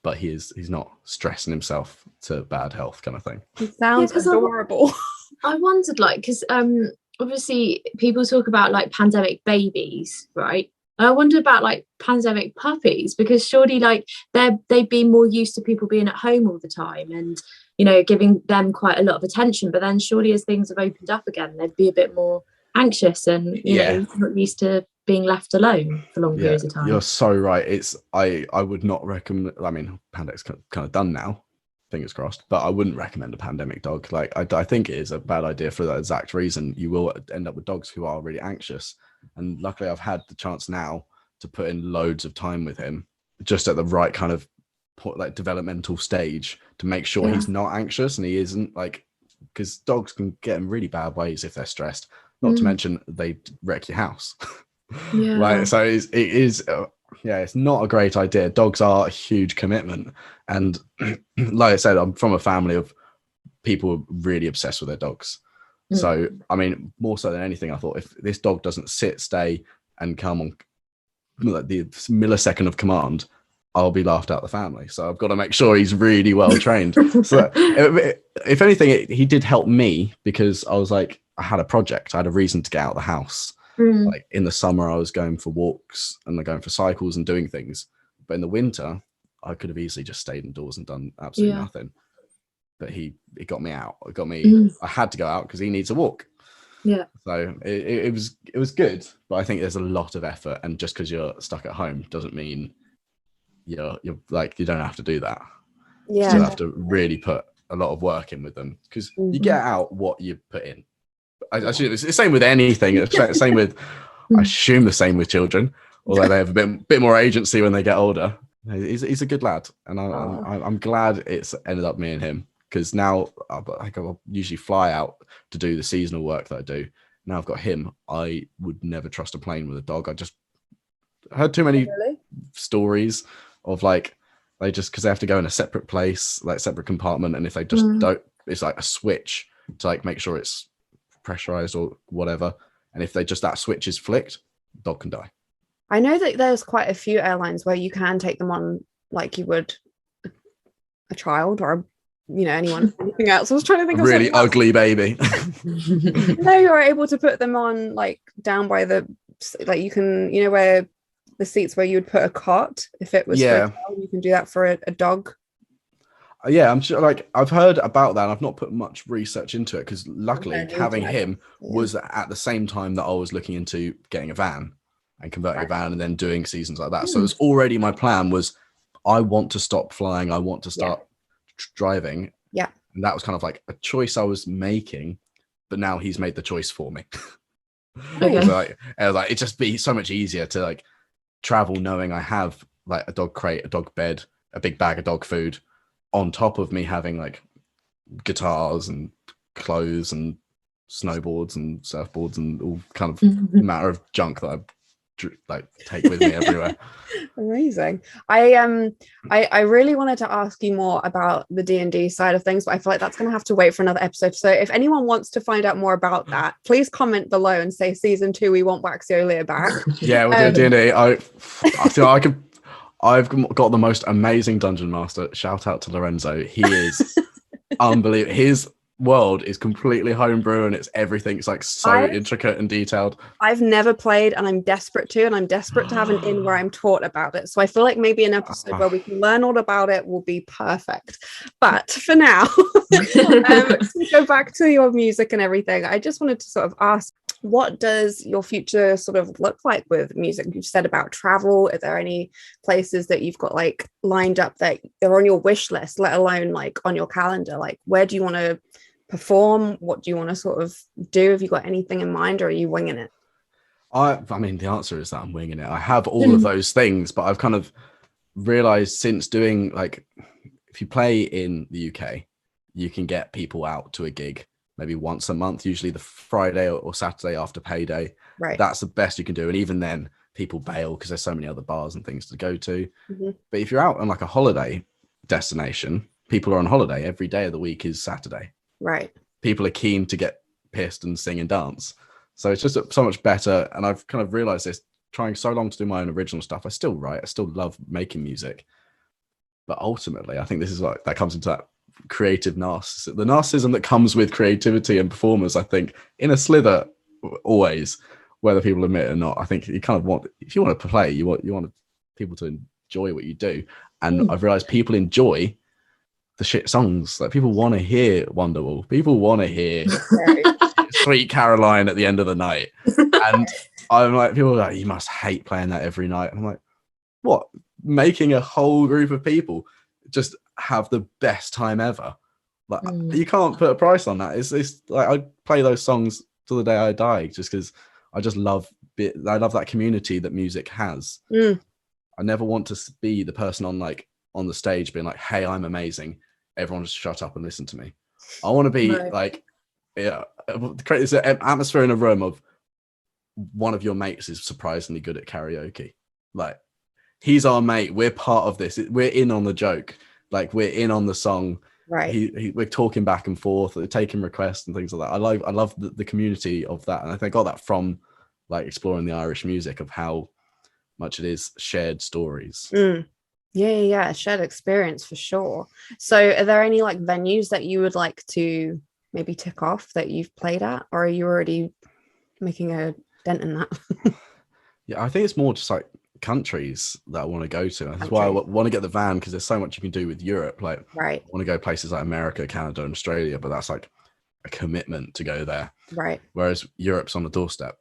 but he's not stressing himself to bad health kind of thing. He sounds adorable. I wondered, like, because obviously people talk about like pandemic babies, right? And I wondered about like pandemic puppies, because surely like they'd be more used to people being at home all the time and, you know, giving them quite a lot of attention. But then surely as things have opened up again, they'd be a bit more anxious and, you know, not used to being left alone for long periods of time. You're so right. I would not recommend. I mean, pandemic's kind of done now, fingers crossed, but I wouldn't recommend a pandemic dog. Like I think it is a bad idea for that exact reason. You will end up with dogs who are really anxious, and luckily I've had the chance now to put in loads of time with him, just at the right kind of like developmental stage, to make sure he's not anxious and he isn't, like, because dogs can get in really bad ways if they're stressed. Not to mention they wreck your house. Like, so it is it's not a great idea. Dogs are a huge commitment, and like I said, I'm from a family of people who are really obsessed with their dogs. So I mean, more so than anything, I thought if this dog doesn't sit, stay and come on like the millisecond of command, I'll be laughed out of the family. So I've got to make sure he's really well trained. So if anything, he did help me, because I was like, I had a project, I had a reason to get out of the house. Like in the summer, I was going for walks and going for cycles and doing things. But in the winter, I could have easily just stayed indoors and done absolutely nothing. But it got me out. It got me. I had to go out because he needs a walk. Yeah. So it was good. But I think there's a lot of effort, and just because you're stuck at home doesn't mean you're like, you don't have to do that. Yeah. You still have to really put a lot of work in with them, because you get out what you put in. I assume it's the same with anything. Same with, I assume the same with children, although they have a bit more agency when they get older. He's a good lad, and I'm glad it's ended up me and him, because now I'll usually fly out to do the seasonal work that I do. Now I've got him. I would never trust a plane with a dog. I just heard too many stories of like, they just, because they have to go in a separate place, like separate compartment, and if they just don't, it's like a switch to like make sure it's pressurized or whatever. And if that switch is flicked, dog can die. I know that there's quite a few airlines where you can take them on like you would a child or anyone anything else. I was trying to think of really ugly baby. No, you're able to put them on like down by the, like you can, where the seats where you would put a cot if it was for a child, you can do that for a dog. Yeah, I'm sure. Like I've heard about that. And I've not put much research into it because luckily having him was at the same time that I was looking into getting a van and converting a van and then doing seasons like that. So it's already my plan was I want to stop flying. I want to start driving. Yeah. And that was kind of like a choice I was making, but now he's made the choice for me. Okay. So it'd just be so much easier to like travel knowing I have like a dog crate, a dog bed, a big bag of dog food on top of me having like guitars and clothes and snowboards and surfboards and all kind of matter of junk that I like take with me everywhere. Amazing. I really wanted to ask you more about the D&D side of things, but I feel like that's going to have to wait for another episode. So if anyone wants to find out more about that, please comment below and say season 2 we want Waxy OLir back. Yeah, we'll do D&D. I feel I could. I've got the most amazing dungeon master. Shout out to Lorenzo. He is unbelievable. His world is completely homebrew and it's everything. It's like so intricate and detailed. I've never played and I'm desperate to have an inn where I'm taught about it. So I feel like maybe an episode where we can learn all about it will be perfect. But for now, to go back to your music and everything, I just wanted to sort of ask, what does your future sort of look like with music? You've said about travel. Are there any places that you've got like lined up that are on your wish list, let alone like on your calendar? Like where do you want to perform? What do you want to sort of do? Have you got anything in mind or are you winging it? I mean, the answer is that I'm winging it. I have all of those things, but I've kind of realized since doing like, if you play in the UK, you can get people out to a gig maybe once a month, usually the Friday or Saturday after payday. Right. That's the best you can do. And even then people bail because there's so many other bars and things to go to. But if you're out on like a holiday destination, people are on holiday. Every day of the week is Saturday. Right. People are keen to get pissed and sing and dance. So it's just so much better. And I've kind of realized this, trying so long to do my own original stuff. I still write. I still love making music. But ultimately, I think this is like, that comes into that creative narcissism. The narcissism that comes with creativity and performers, I think, in a slither always, whether people admit it or not. I think you kind of want, if you want to play, you want people to enjoy what you do. And I've realized people enjoy the shit songs. Like people want to hear Wonderwall. People want to hear Sweet Caroline at the end of the night. And I'm like, people are like, you must hate playing that every night. And I'm like, what? Making a whole group of people just have the best time ever. Like you can't put a price on that. It's like I play those songs till the day I die, just because I just love it. I love that community that music has. I never want to be the person on the stage being like, hey, I'm amazing, everyone just shut up and listen to me. I want to be like, create this atmosphere in a room of one of your mates is surprisingly good at karaoke. Like, he's our mate, we're part of this, we're in on the joke, like we're in on the song, right? We're talking back and forth, taking requests and things like that. I love the community of that, and I think I got that from like exploring the Irish music, of how much it is shared stories. Yeah, shared experience for sure. So are there any like venues that you would like to maybe tick off that you've played at, or are you already making a dent in that? Yeah, I think it's more just like countries that I want to go to. That's why I want to get the van, because there's so much you can do with Europe. Like, I want to go places like America, Canada, and Australia, but that's like a commitment to go there. Right. Whereas Europe's on the doorstep,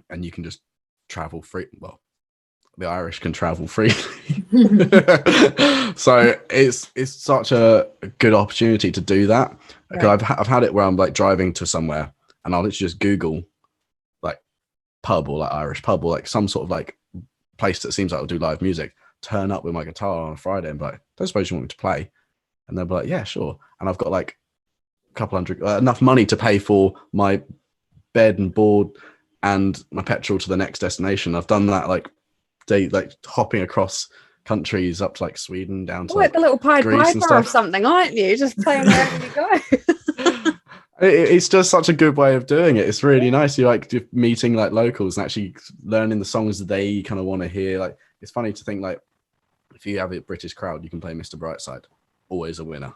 and you can just travel free. Well, the Irish can travel freely. So it's such a good opportunity to do that. Because I've had it where I'm like driving to somewhere and I'll literally just Google like pub or like Irish pub or like some sort of like place that seems like will do live music, turn up with my guitar on a Friday and be like, don't suppose you want me to play? And they'll be like, yeah, sure. And I've got like a couple hundred, enough money to pay for my bed and board and my petrol to the next destination. I've done that like hopping across countries up to like Sweden, down to like the little Pied Greece Piper or something, aren't you? Just playing wherever you go. It's just such a good way of doing it. It's really nice. You like just meeting like locals and actually learning the songs that they kind of want to hear. Like, it's funny to think like if you have a British crowd, you can play Mr. Brightside, always a winner.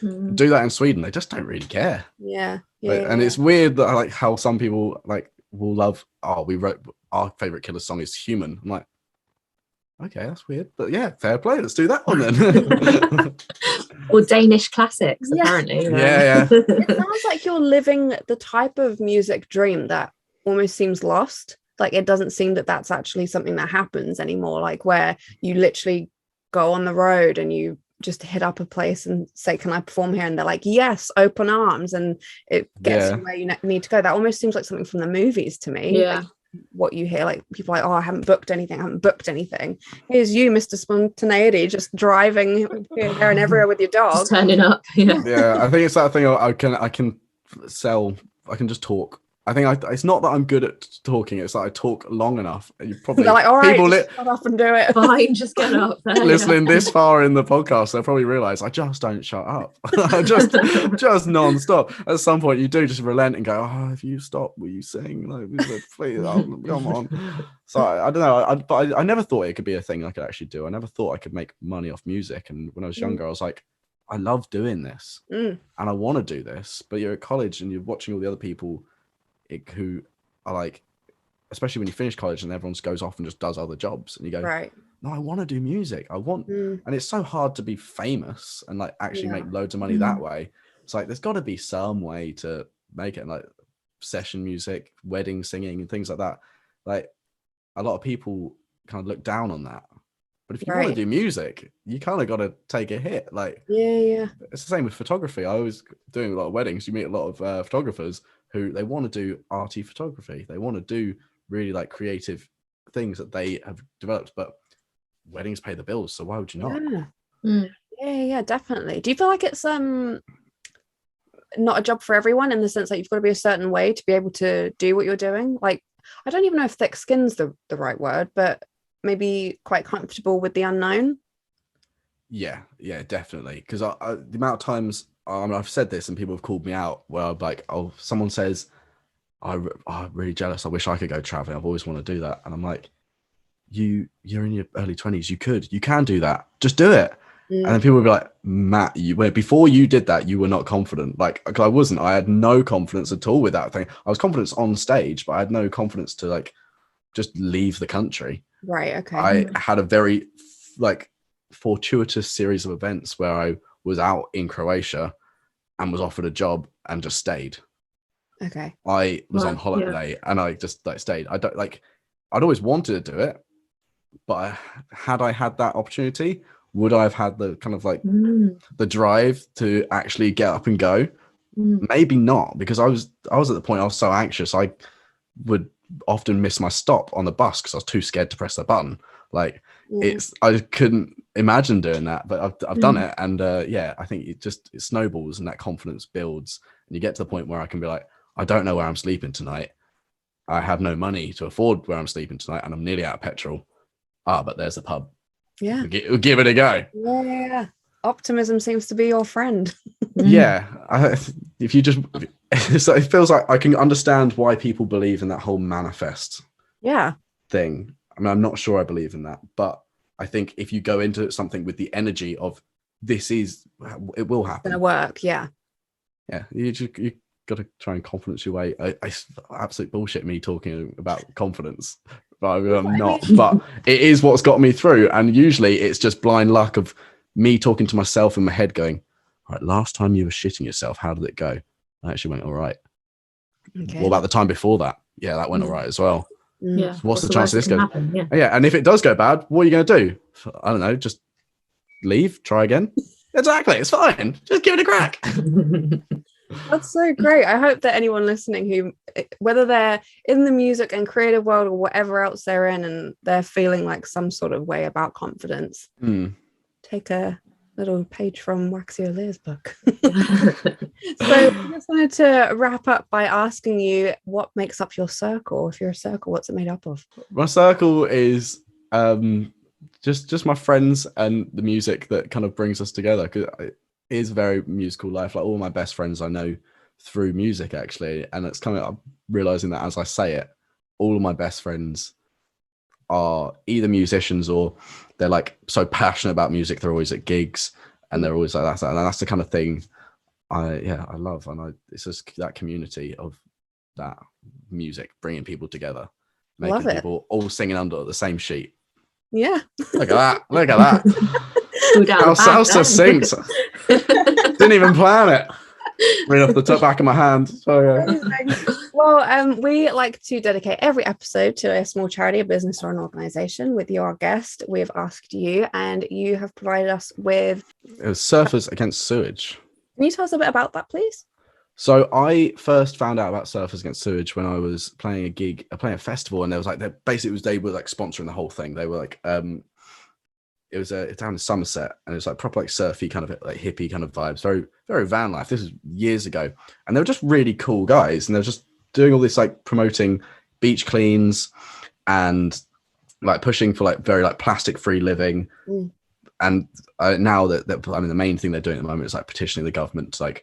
Do that in Sweden, they just don't really care. And it's weird that like how some people like will love. Oh, we wrote our favorite Killer song is Human. I'm like, okay, that's weird, but yeah, fair play. Let's do that one then. Or Danish classics, apparently. Yeah. It sounds like you're living the type of music dream that almost seems lost. Like, it doesn't seem that that's actually something that happens anymore. Like, where you literally go on the road and you just hit up a place and say, can I perform here? And they're like, yes, open arms, and it gets you where you need to go. That almost seems like something from the movies to me. Like, what you hear, like people are like, oh, I haven't booked anything. Here's you, Mr. Spontaneity, just driving here, there and everywhere with your dog, just turning up. I think it's that thing. I can just talk. I think it's not that I'm good at talking. It's that I talk long enough. You probably they're like, all right, just shut up and do it. Fine, just get up. Listening this far in the podcast, they'll probably realize I just don't shut up. just non-stop. At some point, you do just relent and go, oh, if you stop, will you sing? Like, please, come on. So I don't know. But I never thought it could be a thing I could actually do. I never thought I could make money off music. And when I was younger, I was like, I love doing this, and I want to do this. But you're at college and you're watching all the other people who are like, especially when you finish college and everyone goes off and just does other jobs, and you go, right, no, I want to do music. I want, and it's so hard to be famous and like actually make loads of money that way. It's like, there's got to be some way to make it, and like session music, wedding singing and things like that. Like, a lot of people kind of look down on that. But if you want to do music, you kind of got to take a hit. Like, it's the same with photography. I was doing a lot of weddings. You meet a lot of photographers who they want to do arty photography. They want to do really like creative things that they have developed. But weddings pay the bills, so why would you not? Yeah, definitely. Do you feel like it's not a job for everyone, in the sense that you've got to be a certain way to be able to do what you're doing? Like, I don't even know if thick skin's the right word, but maybe quite comfortable with the unknown. Yeah, definitely. Because the amount of times I've said this and people have called me out where I'm like, oh, someone says, I'm really jealous, I wish I could go traveling, I've always wanted to do that. And I'm like, you're in your early 20s, you can do that, just do it. And then people would be like, Matt, before you did that, you were not confident. Like, I wasn't. I had no confidence at all with that thing. I was confident on stage, but I had no confidence to like just leave the country. Right. Okay. I had a very like fortuitous series of events where I was out in Croatia and was offered a job and just stayed. Okay. I was on holiday and I just like stayed. I'd always wanted to do it, but had I had that opportunity, would I have had the kind of like the drive to actually get up and go? Maybe not, because I was at the point I was so anxious. I would often miss my stop on the bus because I was too scared to press the button. Like I couldn't imagine doing that, but I've done it. And I think it snowballs and that confidence builds. And you get to the point where I can be like, I don't know where I'm sleeping tonight. I have no money to afford where I'm sleeping tonight, and I'm nearly out of petrol. But there's a pub. Yeah. We'll give it a go. Yeah. Optimism seems to be your friend. If you just, it feels like I can understand why people believe in that whole manifest thing. I mean, I'm not sure I believe in that, but I think if you go into something with the energy of it will happen. It's gonna work. Yeah. You got to try and confidence your way. I absolute bullshit me talking about confidence. But I'm not. But it is what's got me through. And usually it's just blind luck of me talking to myself in my head going, all right, last time you were shitting yourself, how did it go? I actually went all right. Okay. What about the time before that? Yeah, that went all right as well. Yeah. So what's the chance of this goes? Yeah. And if it does go bad, what are you going to do? I don't know. Just leave, try again. Exactly. It's fine. Just give it a crack. That's so great. I hope that anyone listening who, whether they're in the music and creative world or whatever else they're in, and they're feeling like some sort of way about confidence, take a little page from Waxy O'Lir's book. So I just wanted to wrap up by asking you, what makes up your circle? If you're a circle, what's it made up of? My circle is just my friends and the music that kind of brings us together, because it is a very musical life. Like, all my best friends I know through music, actually. And it's coming up realizing that as I say it, all of my best friends are either musicians or they're like so passionate about music, they're always at gigs and they're always like that. And that's the kind of thing I love. And it's just that community of that music bringing people together, making people all singing under the same sheet. Yeah. Look at that. How succinct. Didn't even plan it. Right off the back of my hand. So, well, we like to dedicate every episode to a small charity, a business, or an organization. With your guest, we've asked you, and you have provided us with. It was Surfers Against Sewage. Can you tell us a bit about that, please? So I first found out about Surfers Against Sewage when I was playing a festival, and there was like they were like sponsoring the whole thing. They were like it was down in Somerset, and it was like proper like surfy kind of like hippie kind of vibes, very very van life. This was years ago, and they were just really cool guys, and they were just doing all this like promoting beach cleans and like pushing for like very like plastic free living. And now that I mean the main thing they're doing at the moment is like petitioning the government to like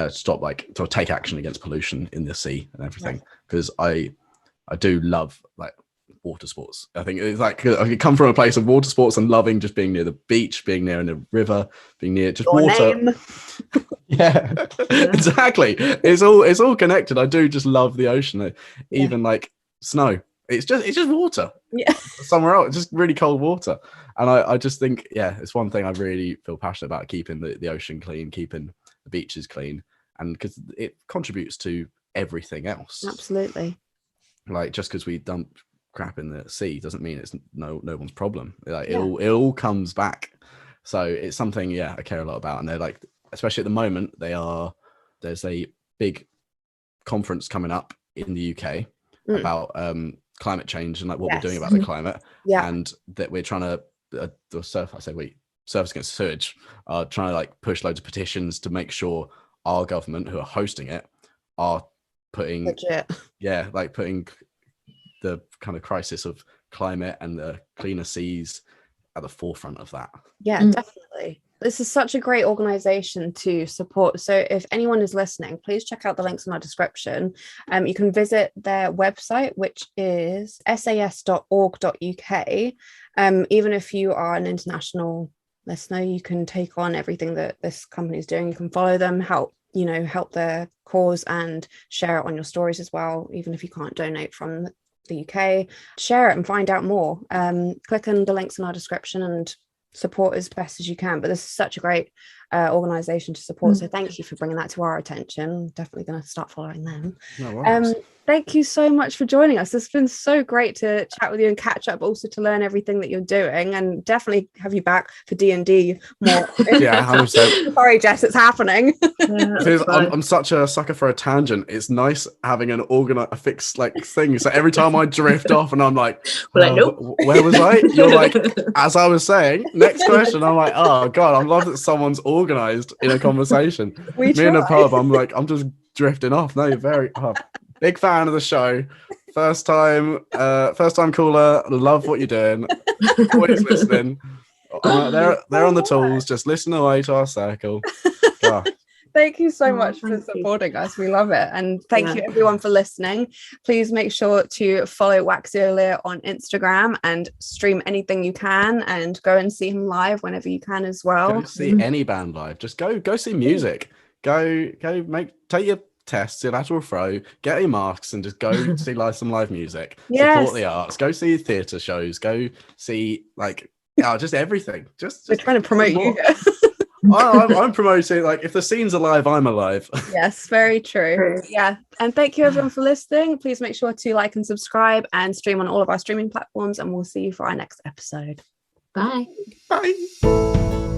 stop like to take action against pollution in the sea and everything, because I do love like water sports. I think it's like I come from a place of water sports and loving just being near the beach, being near the river, being near just water. Yeah, exactly. It's all connected. I do just love the ocean. Even like snow, it's just water. Yeah, somewhere else, just really cold water. And I just think, yeah, it's one thing I really feel passionate about, keeping the ocean clean, keeping the beaches clean, and because it contributes to everything else. Absolutely. Like just because we dump crap in the sea doesn't mean it's no one's problem. Like it all comes back. So it's something I care a lot about. And they're like, especially at the moment, there's a big conference coming up in the UK about climate change and like what we're doing about the climate. And that we're trying to Surfers Against Sewage are trying to like push loads of petitions to make sure our government, who are hosting it, are putting putting the kind of crisis of climate and the cleaner seas at the forefront of that. Definitely. This is such a great organization to support. So if anyone is listening, please check out the links in our description. You can visit their website, which is sas.org.uk. Even if you are an international listener, you can take on everything that this company is doing. You can follow them, help their cause, and share it on your stories as well. Even if you can't donate from the UK, share it and find out more. Click on the links in our description and support as best as you can. But this is such a great organization to support, so thank you for bringing that to our attention. I'm definitely going to start following them. No worries. Thank you so much for joining us. It's been so great to chat with you and catch up, but also to learn everything that you're doing, and definitely have you back for D&D more. Yeah, 100%. Sorry, Jess, it's happening. I'm such a sucker for a tangent. It's nice having a fixed like thing. So every time I drift off and I'm like, nope. Where was I? You're like, as I was saying, next question. I'm like, oh God, I love that someone's organized in a conversation. Me in a pub, I'm like, I'm just drifting off. No, you're very big fan of the show. First time caller. Love what you're doing. Always listening. They're on the tools. Just listen away to our circle. God. Thank you so much for supporting us. We love it. And thank you everyone for listening. Please make sure to follow Waxy OLir on Instagram and stream anything you can, and go and see him live whenever you can as well. Go see any band live. Just go see music. Take your tests, your lateral throw, get your marks, and just go see some live music. Support the arts. Go see theatre shows. Go see just everything. Just we're trying to promote you. I'm promoting, like, if the scene's alive, I'm alive. Yes, very true. Yeah. And thank you everyone for listening. Please make sure to like and subscribe and stream on all of our streaming platforms, and we'll see you for our next episode. Bye. Bye.